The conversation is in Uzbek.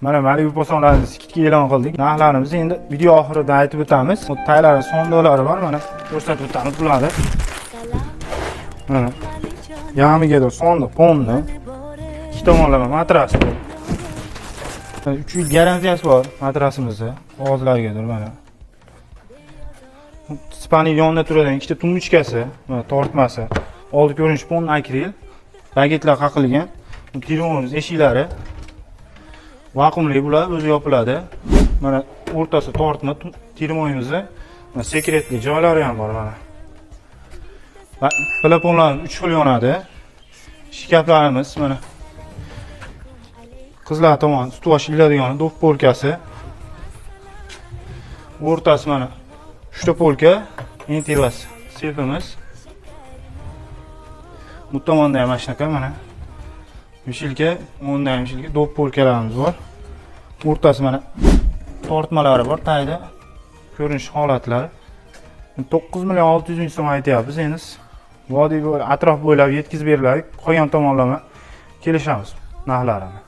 Mana Malibu posonlarni skidga e'lon qildik. Narxlarimizni endi video oxirida aytib o'tamiz. Bu taylari sondolari bor, mana ko'rsatib o'tamiz bularni. Mana yamiga sonda ponni. Ikki tomonlama matras. 3 yil garantiyasi bor matrasimizda. Qog'ozlargadir mana. Spanning yonida turadigan ikkita tumbuchkasi, mana tortmasi. Oldi ko'rinish pon akril. Paketlar qaqilgan. Telefonimiz eshiklari vakuumli bular, o'zi yopiladi. Mana o'rtasi tortma telefonimizda. Mana sekretli joylari ham bor mana. Plafonlar 3 xil yonadi. Shkaflarimiz mana. Qizlar tomon ustuvor iladigan dop polkasi. O'rtasi mana 3 ta polka, intivas sefimiz. Bu tomonda ham shunaqa mana. Mishilka, o'nda ham mishilka dop polkalarimiz bor. O'rtasi mana tortmalari bor, tayda ko'rinish holatlari. 9 million 600 ming so'm aytyapmiz. Endi vodiy bo'ylab, atrof bo'ylab yetkazib beriladi. Qolgan tomonlama kelishamiz narxlarini.